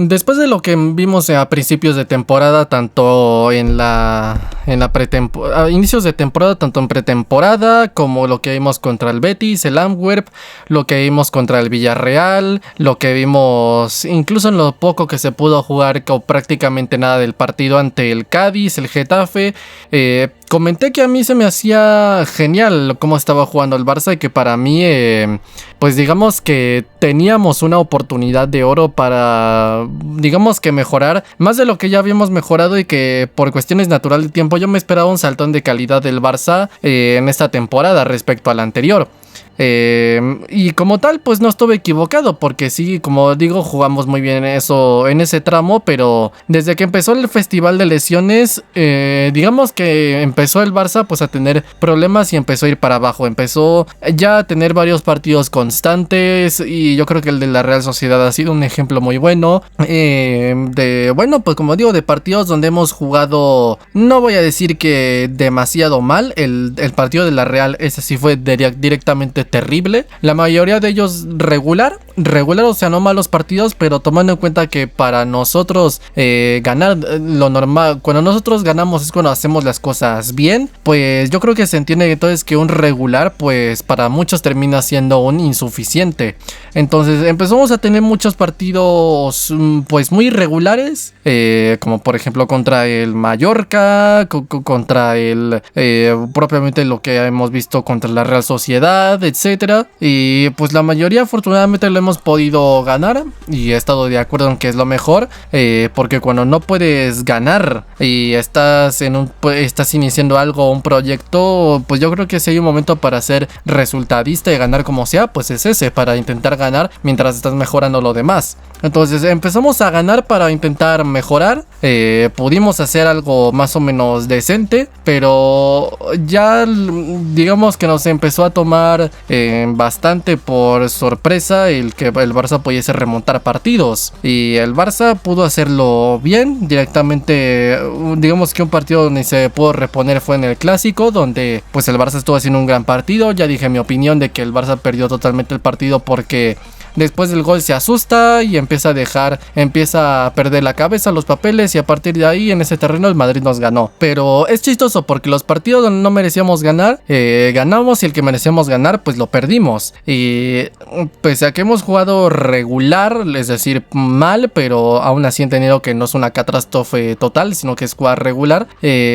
Después de lo que vimos a principios de temporada, tanto en la pretemporada, inicios de temporada, tanto en pretemporada, como lo que vimos contra el Betis, el Antwerp, lo que vimos contra el Villarreal, lo que vimos incluso en lo poco que se pudo jugar, o prácticamente nada del partido ante el Cádiz, el Getafe, comenté que a mí se me hacía genial cómo estaba jugando el Barça y que para mí, pues digamos que teníamos una oportunidad de oro para, digamos que mejorar más de lo que ya habíamos mejorado, y que por cuestiones naturales de tiempo yo me esperaba un saltón de calidad del Barça en esta temporada respecto a la anterior. Y como tal, pues no estuve equivocado, porque sí, como digo, jugamos muy bien eso en ese tramo, pero desde que empezó el festival de lesiones, digamos que empezó el Barça pues a tener problemas y empezó a ir para abajo, empezó ya a tener varios partidos constantes, y yo creo que el de la Real Sociedad ha sido un ejemplo muy bueno, bueno, pues como digo, de partidos donde hemos jugado, no voy a decir que demasiado mal. El partido de la Real, ese sí fue directamente terrible. La mayoría de ellos regular, o sea, no malos partidos, pero tomando en cuenta que para nosotros ganar, lo normal, cuando nosotros ganamos es cuando hacemos las cosas bien, pues yo creo que se entiende entonces que un regular, pues para muchos termina siendo un insuficiente. Entonces empezamos a tener muchos partidos pues muy irregulares, como por ejemplo contra el Mallorca, contra el propiamente lo que hemos visto contra la Real Sociedad, etcétera, y pues la mayoría afortunadamente lo hemos podido ganar, y he estado de acuerdo en que es lo mejor, porque cuando no puedes ganar y estás iniciando algo, un proyecto, pues yo creo que si hay un momento para ser resultadista y ganar como sea, pues es ese, para intentar ganar mientras estás mejorando lo demás. Entonces empezamos a ganar para intentar mejorar, pudimos hacer algo más o menos decente, pero ya digamos que nos empezó a tomar bastante por sorpresa el que el Barça pudiese remontar partidos, y el Barça pudo hacerlo bien directamente. Digamos que un partido donde se pudo reponer fue en el Clásico, donde pues el Barça estuvo haciendo un gran partido. Ya dije mi opinión de que el Barça perdió totalmente el partido porque después del gol se asusta y empieza a perder la cabeza, los papeles, y a partir de ahí en ese terreno el Madrid nos ganó. Pero es chistoso porque los partidos donde no merecíamos ganar, ganamos, y el que merecíamos ganar pues lo perdimos. Y pese a que hemos jugado regular, es decir, mal, pero aún así he entendido que no es una catástrofe total, sino que es jugar regular,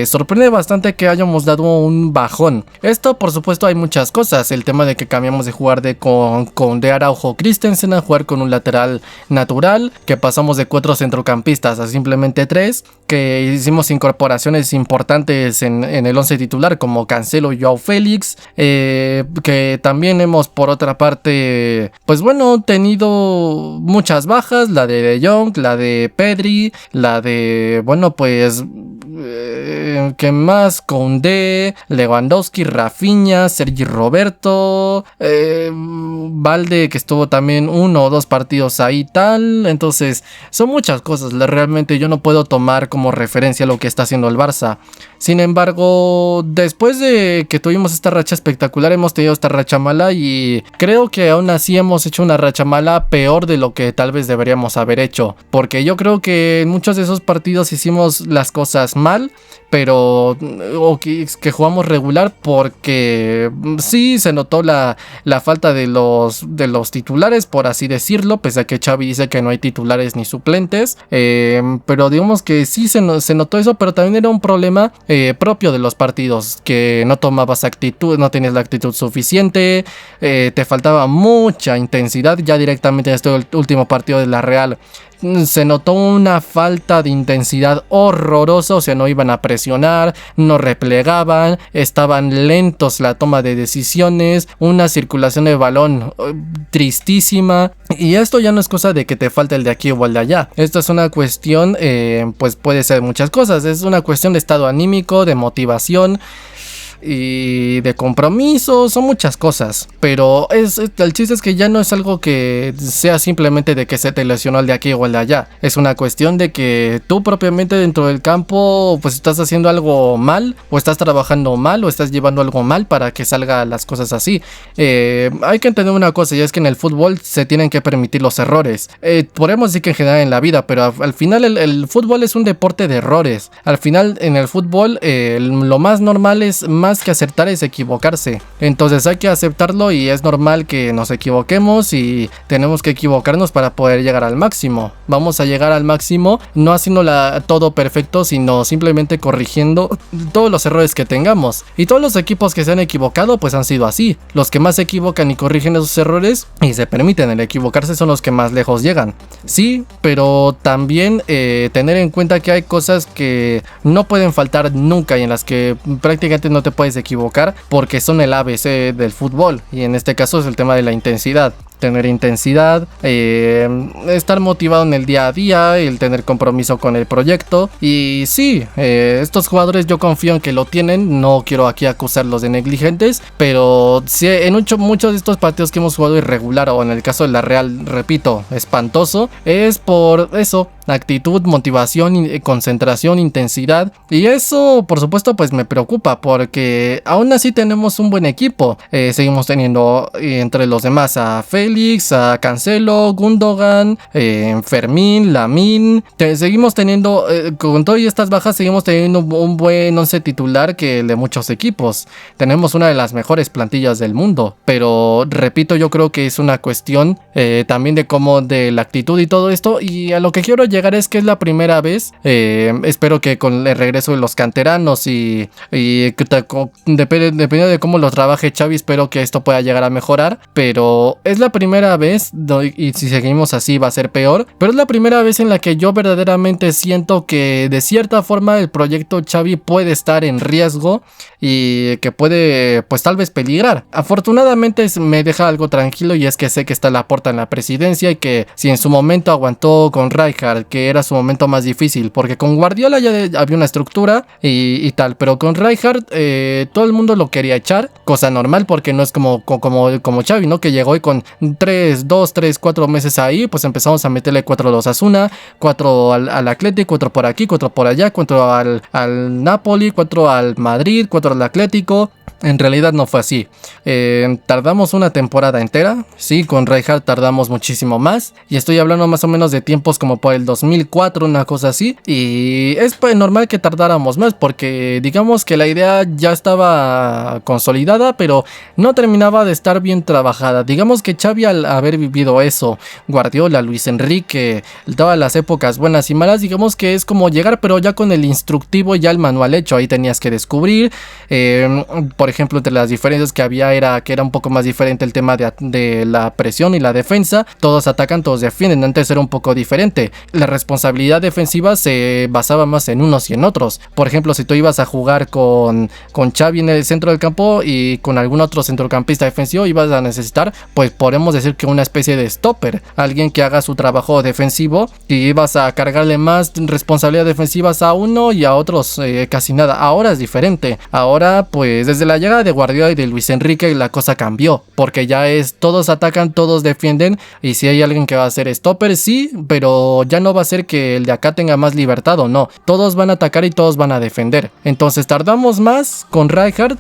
sorprende bastante que hayamos dado un bajón. Esto por supuesto hay muchas cosas, el tema de que cambiamos de jugar con de Araujo Christensen a jugar con un lateral natural, que pasamos de 4 centrocampistas a simplemente 3, que hicimos incorporaciones importantes en el 11 titular como Cancelo y Joao Félix, que también hemos por otra parte pues bueno tenido muchas bajas, la de Jong, la de Pedri, la de bueno pues ¿qué más? Koundé, Lewandowski, Rafinha, Sergi Roberto, Valde, que estuvo también 1 o 2 partidos ahí tal. Entonces son muchas cosas, realmente yo no puedo tomar como referencia lo que está haciendo el Barça. Sin embargo, después de que tuvimos esta racha espectacular, hemos tenido esta racha mala, y creo que aún así hemos hecho una racha mala peor de lo que tal vez deberíamos haber hecho, porque yo creo que en muchos de esos partidos hicimos las cosas mal, pero que jugamos regular, porque sí se notó la falta de los titulares, por así decirlo, pese a que Xavi dice que no hay titulares ni suplentes, pero digamos que sí se notó eso, pero también era un problema propio de los partidos, que no tomabas actitud, no tenías la actitud suficiente, te faltaba mucha intensidad. Ya directamente en este último partido de la Real se notó una falta de intensidad horrorosa, o sea, no iban a presionar, no replegaban, estaban lentos la toma de decisiones, una circulación de balón tristísima, y esto ya no es cosa de que te falte el de aquí o el de allá, esto es una cuestión, pues puede ser muchas cosas, es una cuestión de estado anímico, de motivación. y de compromiso, son muchas cosas, pero el chiste es que ya no es algo que sea simplemente de que se te lesionó el de aquí o el de allá, es una cuestión de que tú propiamente dentro del campo pues estás haciendo algo mal, o estás trabajando mal, o estás llevando algo mal para que salgan las cosas así. Hay que entender una cosa, y es que en el fútbol se tienen que permitir los errores, podemos decir que en general en la vida, pero al final el fútbol es un deporte de errores. Al final en el fútbol lo más normal es, más que acertar, es equivocarse. Entonces hay que aceptarlo, y es normal que nos equivoquemos y tenemos que equivocarnos para poder llegar al máximo. Vamos a llegar al máximo no haciendo todo perfecto, sino simplemente corrigiendo todos los errores que tengamos. Y todos los equipos que se han equivocado pues han sido así. Los que más se equivocan y corrigen esos errores y se permiten el equivocarse son los que más lejos llegan. Sí, pero también tener en cuenta que hay cosas que no pueden faltar nunca y en las que prácticamente no te puedes equivocar, porque son el ABC del fútbol, y en este caso es el tema de la intensidad. Tener intensidad, estar motivado en el día a día, el tener compromiso con el proyecto. Y sí, estos jugadores yo confío en que lo tienen, no quiero aquí acusarlos de negligentes, pero sí, en muchos de estos partidos que hemos jugado irregular, o en el caso de la Real, repito, espantoso, es por eso: actitud, motivación, concentración, intensidad. Y eso por supuesto pues me preocupa, porque aún así tenemos un buen equipo. Seguimos teniendo entre los demás a Félix, a Cancelo, Gundogan, Fermín, Lamine. Seguimos teniendo, con todas estas bajas, seguimos teniendo un buen once titular que el de muchos equipos. Tenemos una de las mejores plantillas del mundo, pero repito, yo creo que es una cuestión también de la actitud y todo esto. Y a lo que quiero llegar es que es la primera vez, espero que con el regreso de los canteranos y dependiendo de cómo lo trabaje Xavi, espero que esto pueda llegar a mejorar, pero es la primera vez, y si seguimos así va a ser peor, pero es la primera vez en la que yo verdaderamente siento que de cierta forma el proyecto Xavi puede estar en riesgo y que puede pues tal vez peligrar. Afortunadamente me deja algo tranquilo, y es que sé que está Laporta en la presidencia, y que si en su momento aguantó con Rijkaard, que era su momento más difícil, porque con Guardiola ya había una estructura y tal, pero con Rijkaard todo el mundo lo quería echar, cosa normal porque no es como Xavi, ¿no? Que llegó y con 2, 3, 4 meses ahí, pues empezamos a meterle 4 a Osasuna, 4 al Atlético, 4 por aquí, 4 por allá, 4 al Napoli, 4 al Madrid, 4 al Atlético. En realidad no fue así. Tardamos una temporada entera. Sí, con Rijkaard tardamos muchísimo más. Y estoy hablando más o menos de tiempos como por el 2004, una cosa así. Y es pues normal que tardáramos más, porque digamos que la idea ya estaba consolidada, pero no terminaba de estar bien trabajada. Digamos que Xavi, al haber vivido eso, Guardiola, Luis Enrique, todas las épocas buenas y malas, digamos que es como llegar pero ya con el instructivo, ya el manual hecho. Ahí tenías que descubrir, por ejemplo, entre las diferencias que había era que era un poco más diferente el tema de la presión y la defensa. Todos atacan, todos defienden. Antes era un poco diferente. La responsabilidad defensiva se basaba más en unos y en otros. Por ejemplo, si tú ibas a jugar con Xavi en el centro del campo y con algún otro centrocampista defensivo, ibas a necesitar, pues podemos decir que una especie de stopper, alguien que haga su trabajo defensivo, y ibas a cargarle más responsabilidades defensivas a uno y a otros casi nada. Ahora es diferente. Ahora pues desde la llegada de Guardiola y de Luis Enrique la cosa cambió, porque ya es todos atacan, todos defienden, y si hay alguien que va a ser stopper, sí, pero ya no va a ser que el de acá tenga más libertad, o no, todos van a atacar y todos van a defender. Entonces tardamos más con Rijkaard,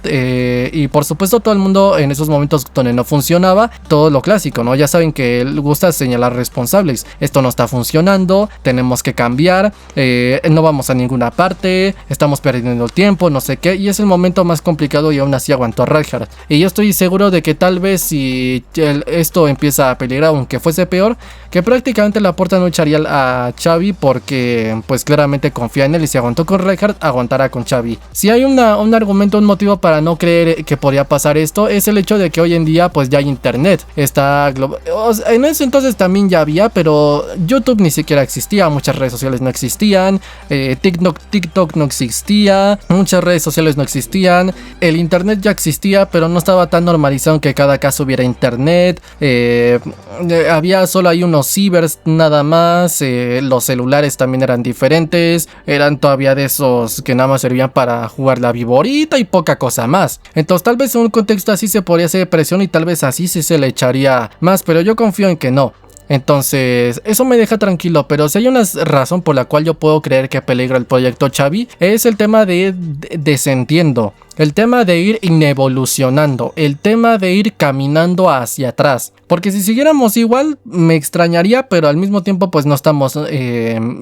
y por supuesto todo el mundo en esos momentos donde no funcionaba, todo lo clásico, ¿no? Ya saben que él gusta señalar responsables. Esto no está funcionando, tenemos que cambiar, no vamos a ninguna parte, estamos perdiendo el tiempo, no sé qué, y es el momento más complicado, y aún así aguantó a Rijkaard. Y yo estoy seguro de que tal vez si esto empieza a peligrar, aunque fuese peor, que prácticamente Laporta no echaría a Xavi, porque pues claramente confía en él, y si aguantó con Rijkaard, aguantará con Xavi. Si hay un argumento, un motivo para no creer que podría pasar esto, es el hecho de que hoy en día pues ya hay internet, está en ese entonces también ya había, pero YouTube ni siquiera existía, muchas redes sociales no existían, TikTok no existía, muchas redes sociales no existían, el internet ya existía, pero no estaba tan normalizado que cada casa hubiera internet. Había solo ahí unos cibers nada más. Los celulares también eran diferentes. Eran todavía de esos que nada más servían para jugar la viborita y poca cosa más. Entonces tal vez en un contexto así se podría hacer presión y tal vez así sí se le echaría más, pero yo confío en que no. Entonces, eso me deja tranquilo, pero si hay una razón por la cual yo puedo creer que peligra el proyecto Xavi, es el tema de ir descendiendo, el tema de ir evolucionando, el tema de ir caminando hacia atrás. Porque si siguiéramos igual, me extrañaría, pero al mismo tiempo pues no estamos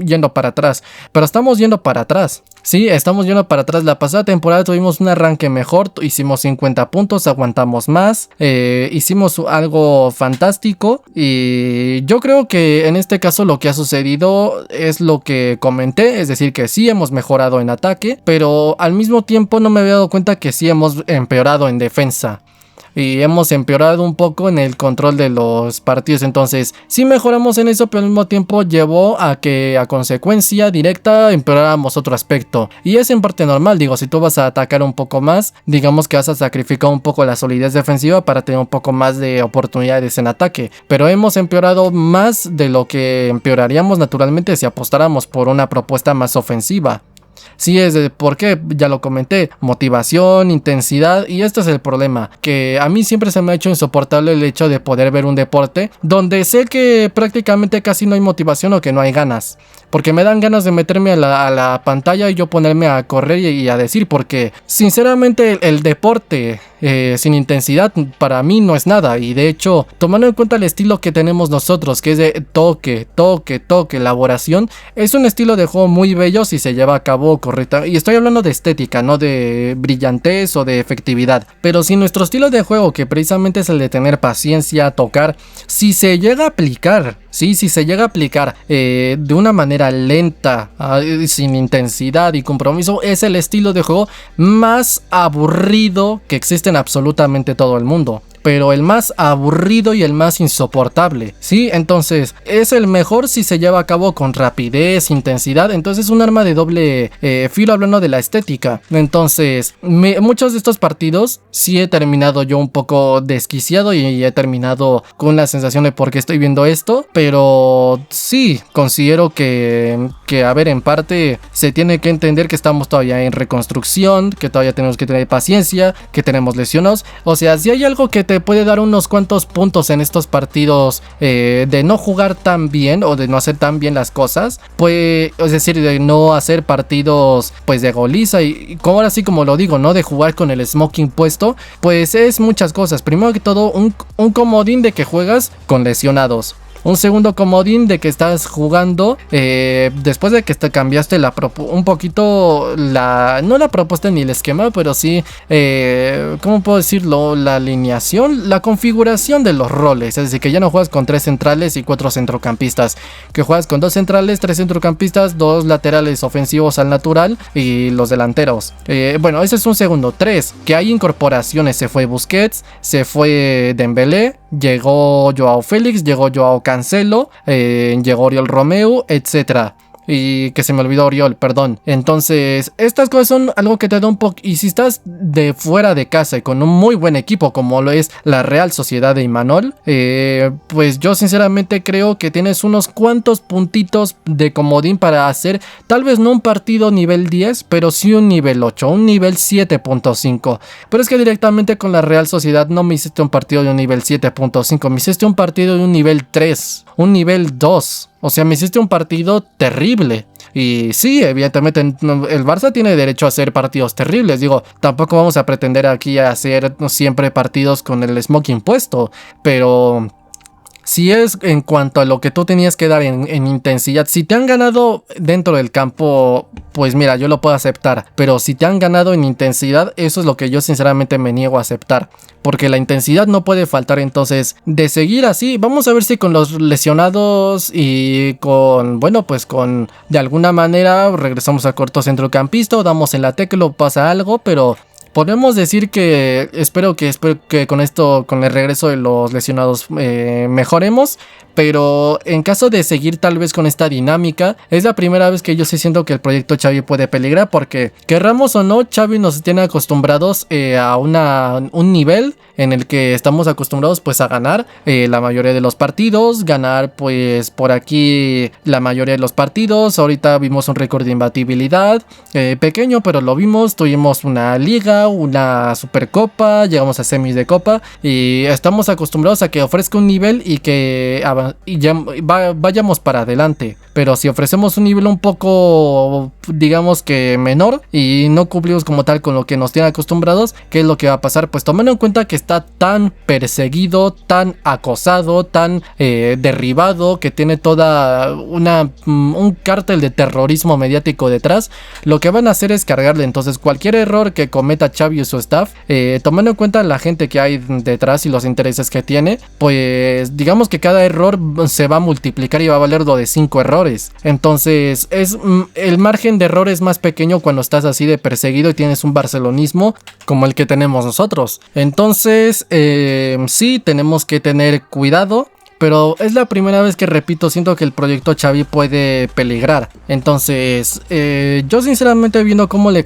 yendo para atrás, pero estamos yendo para atrás. Sí, estamos yendo para atrás. La pasada temporada tuvimos un arranque mejor, hicimos 50 puntos, aguantamos más, hicimos algo fantástico y yo creo que en este caso lo que ha sucedido es lo que comenté, es decir que sí hemos mejorado en ataque, pero al mismo tiempo no me había dado cuenta que sí hemos empeorado en defensa. Y hemos empeorado un poco en el control de los partidos. Entonces sí mejoramos en eso, pero al mismo tiempo llevó a que a consecuencia directa empeoráramos otro aspecto. Y es en parte normal, digo, si tú vas a atacar un poco más, digamos que vas a sacrificar un poco la solidez defensiva para tener un poco más de oportunidades en ataque. Pero hemos empeorado más de lo que empeoraríamos naturalmente si apostáramos por una propuesta más ofensiva. Sí, es de por qué, ya lo comenté, motivación, intensidad, y este es el problema, que a mí siempre se me ha hecho insoportable el hecho de poder ver un deporte donde sé que prácticamente casi no hay motivación o que no hay ganas, porque me dan ganas de meterme a la pantalla y yo ponerme a correr y a decir, porque sinceramente el deporte sin intensidad para mí no es nada, y de hecho, tomando en cuenta el estilo que tenemos nosotros, que es de toque, elaboración, es un estilo de juego muy bello si se lleva a cabo correcta, y estoy hablando de estética, no de brillantez o de efectividad, pero si nuestro estilo de juego, que precisamente es el de tener paciencia, tocar, si se llega a aplicar, si se llega a aplicar de una manera lenta, sin intensidad y compromiso, es el estilo de juego más aburrido que existe en absolutamente todo el mundo. Pero el más aburrido y el más insoportable, ¿sí? Entonces, es el mejor si se lleva a cabo con rapidez, intensidad. Entonces, es un arma de doble filo hablando de la estética. Entonces, muchos de estos partidos sí he terminado yo un poco desquiciado y he terminado con la sensación de por qué estoy viendo esto. Pero sí, considero que a ver, en parte se tiene que entender que estamos todavía en reconstrucción, que todavía tenemos que tener paciencia, que tenemos lesionados. O sea, si hay algo que te puede dar unos cuantos puntos en estos partidos de no jugar tan bien o de no hacer tan bien las cosas, pues es decir, de no hacer partidos pues de goliza y como ahora sí como lo digo, no de jugar con el smoking puesto, pues es muchas cosas. Primero que todo, un comodín de que juegas con lesionados. Un segundo comodín de que estás jugando después de que te cambiaste un poquito no la propuesta ni el esquema, pero sí, ¿cómo puedo decirlo? La alineación, la configuración de los roles. Es decir, que ya no juegas con 3 centrales y 4 centrocampistas, que juegas con 2 centrales, 3 centrocampistas, 2 laterales ofensivos al natural y los delanteros. Bueno, ese es un segundo. 3, que hay incorporaciones. Se fue Busquets, se fue Dembélé, llegó Joao Félix, llegó Joao Cancelo, llegó Oriol Romeu, etcétera. Y que se me olvidó Oriol, perdón. Entonces, estas cosas son algo que te da un poco. Y si estás de fuera de casa y con un muy buen equipo como lo es la Real Sociedad de Imanol, pues yo sinceramente creo que tienes unos cuantos puntitos de comodín para hacer, tal vez no un partido nivel 10, pero sí un nivel 8, un nivel 7.5. Pero es que directamente con la Real Sociedad no me hiciste un partido de un nivel 7.5, me hiciste un partido de un nivel 3, un nivel 2. O sea, me hiciste un partido terrible. Y sí, evidentemente el Barça tiene derecho a hacer partidos terribles. Digo, tampoco vamos a pretender aquí a hacer siempre partidos con el smoking puesto. Pero si es en cuanto a lo que tú tenías que dar en intensidad, si te han ganado dentro del campo, pues mira, yo lo puedo aceptar. Pero si te han ganado en intensidad, eso es lo que yo sinceramente me niego a aceptar. Porque la intensidad no puede faltar. Entonces, de seguir así, vamos a ver si con los lesionados y con, bueno, pues con de alguna manera regresamos a corto centrocampista, damos en la tecla o pasa algo, pero podemos decir que espero que con esto, con el regreso de los lesionados, mejoremos. pero en caso de seguir tal vez con esta dinámica, es la primera vez que yo sí siento que el proyecto Xavi puede peligrar, porque querramos o no, Xavi nos tiene acostumbrados a un nivel en el que estamos acostumbrados pues a ganar la mayoría de los partidos, ganar pues por aquí la mayoría de los partidos. Ahorita vimos un récord de imbatibilidad, pequeño pero lo vimos, tuvimos una liga, una supercopa, llegamos a semis de copa y estamos acostumbrados a que ofrezca un nivel y que vayamos para adelante. Pero si ofrecemos un nivel un poco, digamos que menor, y no cumplimos como tal con lo que nos tienen acostumbrados, ¿qué es lo que va a pasar? Pues tomando en cuenta que está tan perseguido, tan acosado, tan derribado, que tiene toda un cártel de terrorismo mediático detrás, lo que van a hacer es cargarle. Entonces cualquier error que cometa Xavi y su staff, tomando en cuenta la gente que hay detrás y los intereses que tiene, pues digamos que cada error se va a multiplicar y va a valer lo de 5 errores. Entonces el margen de error es más pequeño cuando estás así de perseguido y tienes un barcelonismo como el que tenemos nosotros. Entonces sí, tenemos que tener cuidado. Pero es la primera vez que, repito, siento que el proyecto Xavi puede peligrar. Entonces, yo sinceramente viendo cómo le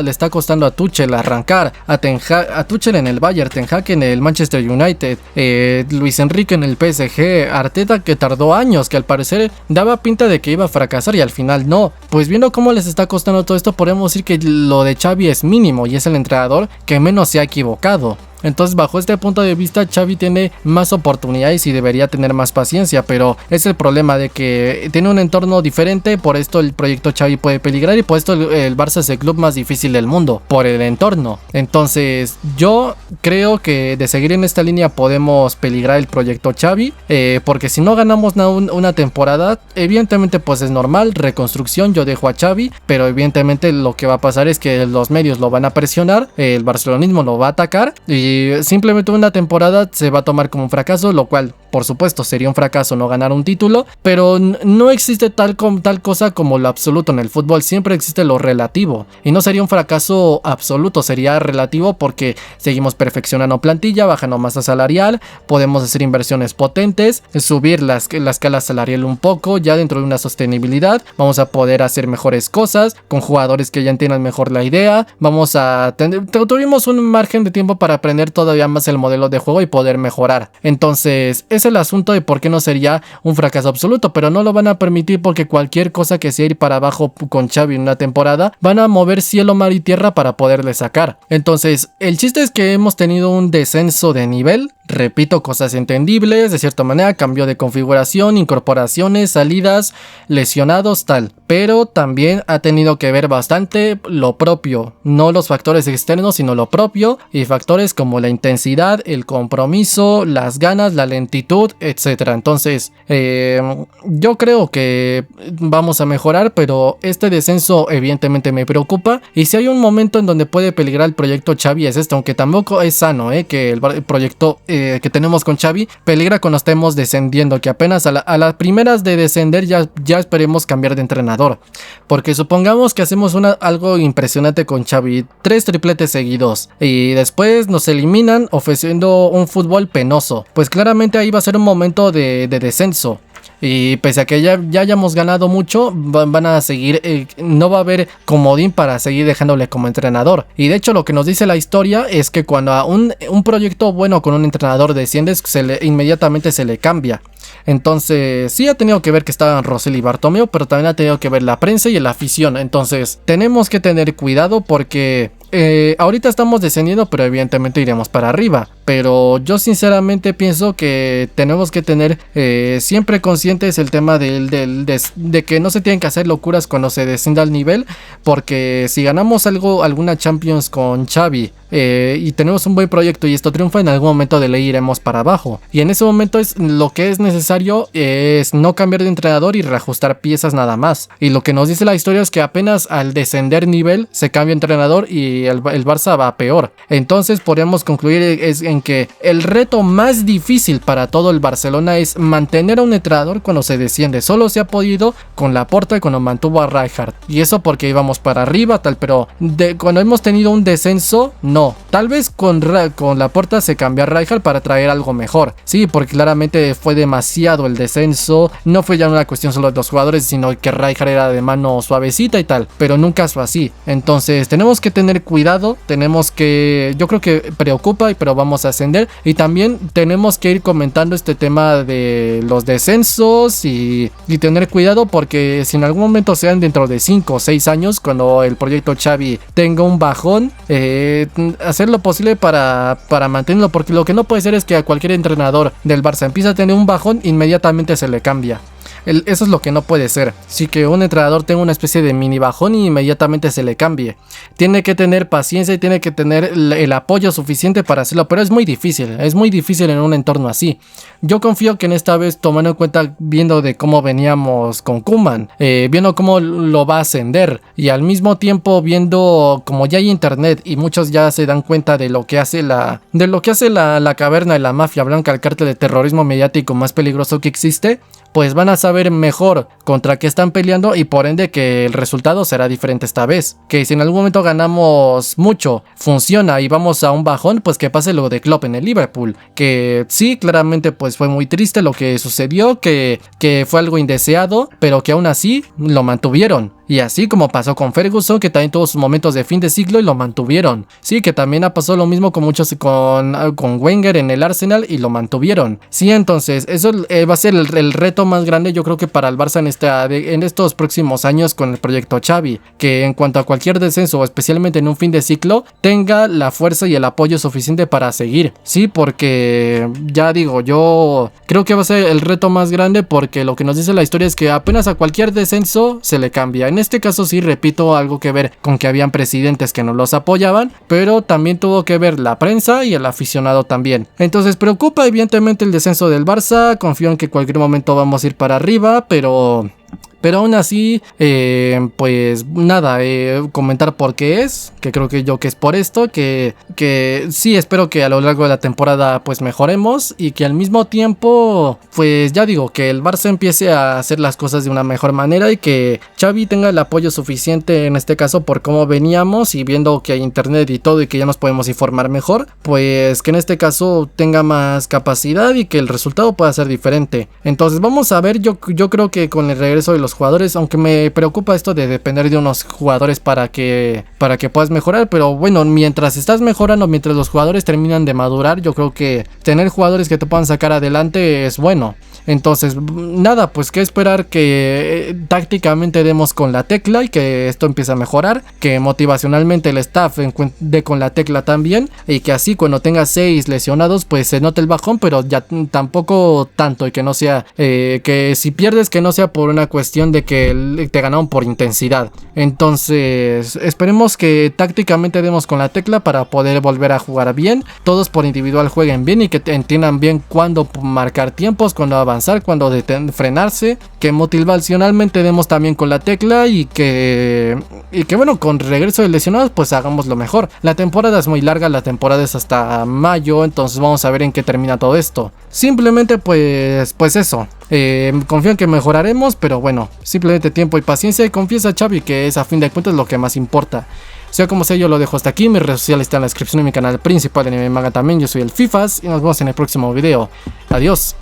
está costando a Tuchel arrancar, a Tuchel en el Bayern, Ten Hag en el Manchester United, Luis Enrique en el PSG, Arteta que tardó años, que al parecer daba pinta de que iba a fracasar y al final no. Pues viendo cómo les está costando todo esto, podemos decir que lo de Xavi es mínimo y es el entrenador que menos se ha equivocado. Entonces, bajo este punto de vista, Xavi tiene más oportunidades y debería tener más paciencia, pero es el problema de que tiene un entorno diferente. Por esto el proyecto Xavi puede peligrar y por esto el Barça es el club más difícil del mundo, por el entorno. Entonces yo creo que de seguir en esta línea podemos peligrar el proyecto Xavi, porque si no ganamos una temporada, evidentemente pues es normal, reconstrucción, yo dejo a Xavi, pero evidentemente lo que va a pasar es que los medios lo van a presionar, el barcelonismo lo va a atacar y simplemente una temporada se va a tomar como un fracaso, lo cual por supuesto sería un fracaso no ganar un título, pero no existe tal cosa como lo absoluto en el fútbol, siempre existe lo relativo y no sería un fracaso absoluto, sería relativo porque seguimos perfeccionando plantilla, bajando masa salarial, podemos hacer inversiones potentes, subir la escala salarial un poco, ya dentro de una sostenibilidad, vamos a poder hacer mejores cosas con jugadores que ya entiendan mejor la idea, tuvimos un margen de tiempo para aprender todavía más el modelo de juego y poder mejorar. Entonces es el asunto de por qué no sería un fracaso absoluto, pero no lo van a permitir porque cualquier cosa que sea ir para abajo con Xavi en una temporada van a mover cielo, mar y tierra para poderle sacar. Entonces el chiste es que hemos tenido un descenso de nivel, repito, cosas entendibles, de cierta manera, cambio de configuración, incorporaciones, salidas, lesionados, tal, pero también ha tenido que ver bastante lo propio, no los factores externos sino lo propio, y factores como la intensidad, el compromiso, las ganas, la lentitud, etc. Entonces yo creo que vamos a mejorar, pero este descenso evidentemente me preocupa, y si hay un momento en donde puede peligrar el proyecto Xavi es este, aunque tampoco es sano que el proyecto que tenemos con Xavi peligra cuando estemos descendiendo, que apenas a las primeras de descender ya esperemos cambiar de entrenador, porque supongamos que hacemos algo impresionante con Xavi, 3 tripletes seguidos y después nos eliminan ofreciendo un fútbol penoso, pues claramente ahí va a ser un momento de descenso. Y pese a que ya hayamos ganado mucho, van a seguir, no va a haber comodín para seguir dejándole como entrenador. Y de hecho lo que nos dice la historia es que cuando a un proyecto bueno con un entrenador desciendes, inmediatamente se le cambia. Entonces sí ha tenido que ver que estaban Rosell y Bartomeu, pero también ha tenido que ver la prensa y la afición. Entonces tenemos que tener cuidado porque ahorita estamos descendiendo, pero evidentemente iremos para arriba. Pero yo sinceramente pienso que tenemos que tener siempre conscientes el tema de que no se tienen que hacer locuras cuando se descienda al nivel, porque si ganamos alguna Champions con Xavi y tenemos un buen proyecto y esto triunfa, en algún momento de ley iremos para abajo, y en ese momento lo que es necesario es no cambiar de entrenador y reajustar piezas nada más. Y lo que nos dice la historia es que apenas al descender nivel se cambia entrenador y y el Barça va peor. Entonces podríamos concluir en que el reto más difícil para todo el Barcelona es mantener a un entrenador cuando se desciende. Solo se ha podido con Laporta cuando mantuvo a Rijkaard, y eso porque íbamos para arriba tal, pero cuando hemos tenido un descenso, no. Tal vez con Laporta se cambió a Rijkaard para traer algo mejor, sí, porque claramente fue demasiado el descenso. No fue ya una cuestión solo de los jugadores, sino que Rijkaard era de mano suavecita y tal, pero nunca fue así. Entonces tenemos que tener cuidado, yo creo que preocupa, pero vamos a ascender, y también tenemos que ir comentando este tema de los descensos y tener cuidado, porque si en algún momento sean dentro de 5 o 6 años, cuando el proyecto Xavi tenga un bajón, hacer lo posible para mantenerlo, porque lo que no puede ser es que a cualquier entrenador del Barça empieza a tener un bajón, inmediatamente se le cambia. Eso es lo que no puede ser. Sí, que un entrenador tenga una especie de mini bajón y inmediatamente se le cambie. Tiene que tener paciencia y tiene que tener el apoyo suficiente para hacerlo, pero es muy difícil en un entorno así. Yo confío que en esta vez, tomando en cuenta, viendo de cómo veníamos con Koeman, viendo cómo lo va a ascender, y al mismo tiempo viendo como ya hay internet y muchos ya se dan cuenta de lo que hace la caverna de la mafia blanca, el cártel de terrorismo mediático más peligroso que existe, pues van a saber mejor contra qué están peleando, y por ende que el resultado será diferente esta vez. Que si en algún momento ganamos mucho, funciona y vamos a un bajón, pues que pase lo de Klopp en el Liverpool, que sí, claramente pues fue muy triste lo que sucedió, que fue algo indeseado, pero que aún así lo mantuvieron. Y así como pasó con Ferguson, que también tuvo sus momentos de fin de siglo y lo mantuvieron. Sí, que también ha pasado lo mismo con con Wenger en el Arsenal y lo mantuvieron. Sí, entonces eso va a ser el reto más grande, yo creo, que para el Barça en estos próximos años con el proyecto Xavi. Que en cuanto a cualquier descenso, especialmente en un fin de ciclo, tenga la fuerza y el apoyo suficiente para seguir. Sí, porque ya digo, yo creo que va a ser el reto más grande, porque lo que nos dice la historia es que apenas a cualquier descenso se le cambia. En este caso sí, repito, algo que ver con que habían presidentes que no los apoyaban, pero también tuvo que ver la prensa y el aficionado también. Entonces preocupa evidentemente el descenso del Barça. Confío en que en cualquier momento vamos a ir para arriba, pero aún así, pues nada, comentar por qué es, que creo que es por esto, que sí, espero que a lo largo de la temporada pues mejoremos, y que al mismo tiempo, pues ya digo, que el Barça empiece a hacer las cosas de una mejor manera, y que Xavi tenga el apoyo suficiente, en este caso por cómo veníamos, y viendo que hay internet y todo, y que ya nos podemos informar mejor, pues que en este caso tenga más capacidad y que el resultado pueda ser diferente. Entonces vamos a ver, yo creo que con el regreso de los jugadores, aunque me preocupa esto de depender de unos jugadores para que puedas mejorar, pero bueno, mientras estás mejorando, mientras los jugadores terminan de madurar, yo creo que tener jugadores que te puedan sacar adelante es bueno. Entonces nada, pues que esperar que tácticamente demos con la tecla y que esto empiece a mejorar, que motivacionalmente el staff dé con la tecla también, y que así cuando tengas 6 lesionados pues se note el bajón, pero ya tampoco tanto, y que no sea que si pierdes, que no sea por una cuestión de que te ganaron por intensidad. Entonces esperemos que tácticamente demos con la tecla para poder volver a jugar bien, todos por individual jueguen bien, y que entiendan bien cuándo marcar tiempos, cuándo avanzar, cuándo frenarse, que motivacionalmente demos también con la tecla, y que bueno, con regreso de lesionados pues hagamos lo mejor. La temporada es muy larga, la temporada es hasta mayo, entonces vamos a ver en qué termina todo esto. Simplemente pues eso, confío en que mejoraremos, pero bueno, simplemente tiempo y paciencia, y confiesa Xavi, que es a fin de cuentas lo que más importa. Sea como sea, yo lo dejo hasta aquí. Mis redes sociales están en la descripción de mi canal principal de Anime Manga también. Yo soy el Fifas y nos vemos en el próximo video. Adiós.